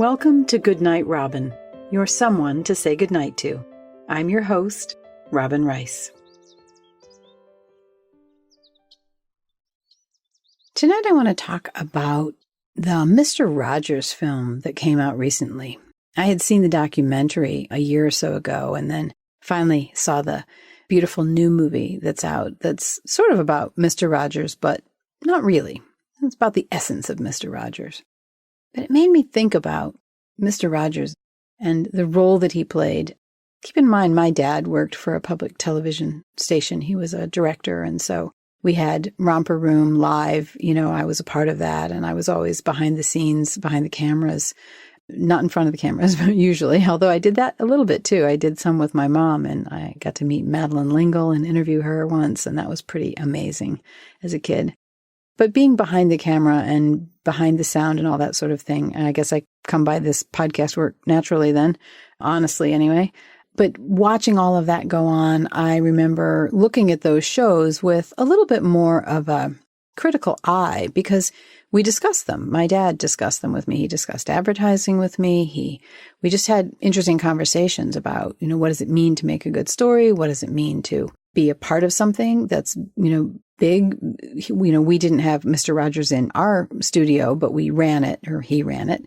Welcome to Goodnight, Robin, your someone to say goodnight to. I'm your host, Robin Rice. Tonight I want to talk about the Mr. Rogers film that came out recently. I had seen the documentary a year or so ago and then finally saw the beautiful new movie that's out that's sort of about Mr. Rogers, but not really. It's about the essence of Mr. Rogers. But it made me think about Mr. Rogers and the role that he played. Keep in mind, my dad worked for a public television station. He was a director, and so we had Romper Room Live. I was a part of that, and I was always behind the scenes, behind the cameras, not in front of the cameras, but usually, although I did that a little bit too. I did some with my mom, and I got to meet Madeline L'Engle and interview her once, and that was pretty amazing as a kid. But being behind the camera and behind the sound and all that sort of thing, I guess I come by this podcast work naturally then, honestly anyway. But watching all of that go on, I remember looking at those shows with a little bit more of a critical eye because we discussed them. My dad discussed them with me. He discussed advertising with me. We just had interesting conversations about, what does it mean to make a good story? What does it mean to be a part of something that's, big? We didn't have Mr. Rogers in our studio, but we ran it, or he ran it.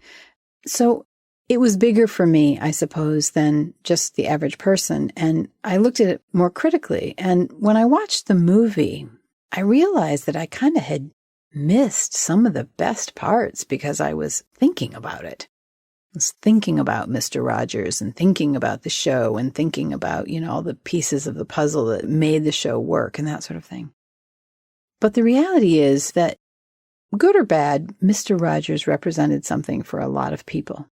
So it was bigger for me, I suppose, than just the average person. And I looked at it more critically. And when I watched the movie, I realized that I kind of had missed some of the best parts because I was thinking about it. I was thinking about Mr. Rogers and thinking about the show and thinking about, all the pieces of the puzzle that made the show work and that sort of thing. But the reality is that, good or bad, Mr. Rogers represented something for a lot of people.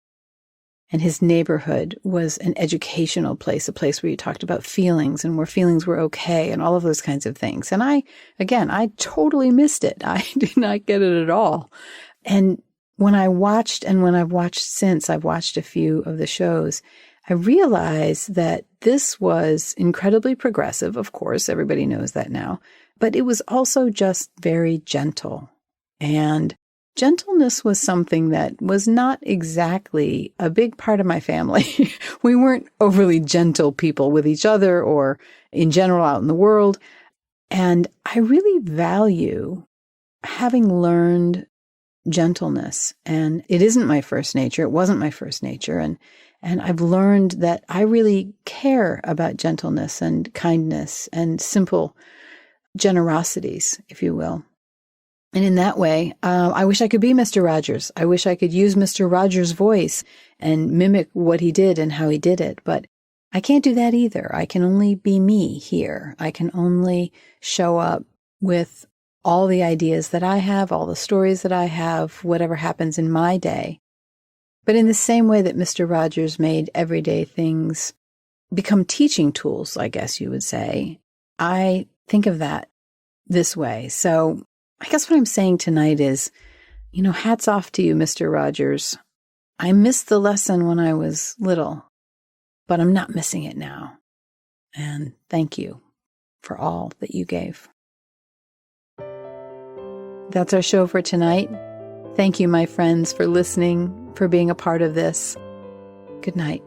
And his neighborhood was an educational place, a place where you talked about feelings and where feelings were okay and all of those kinds of things. And I totally missed it. I did not get it at all. And when I watched, and when I've watched since, I've watched a few of the shows, I realized that this was incredibly progressive. Of course, everybody knows that now. But it was also just very gentle. And gentleness was something that was not exactly a big part of my family. We weren't overly gentle people with each other or in general out in the world. And I really value having learned gentleness. And it isn't my first nature. It wasn't my first nature. And I've learned that I really care about gentleness and kindness and simple generosities, if you will. And in that way, I wish I could be Mr. Rogers. I wish I could use Mr. Rogers' voice and mimic what he did and how he did it. But I can't do that either. I can only be me here. I can only show up with all the ideas that I have, all the stories that I have, whatever happens in my day. But in the same way that Mr. Rogers made everyday things become teaching tools, I guess you would say, I think of that this way. So I guess what I'm saying tonight is, hats off to you, Mr. Rogers. I missed the lesson when I was little, but I'm not missing it now. And thank you for all that you gave. That's our show for tonight. Thank you, my friends, for listening, for being a part of this. Good night.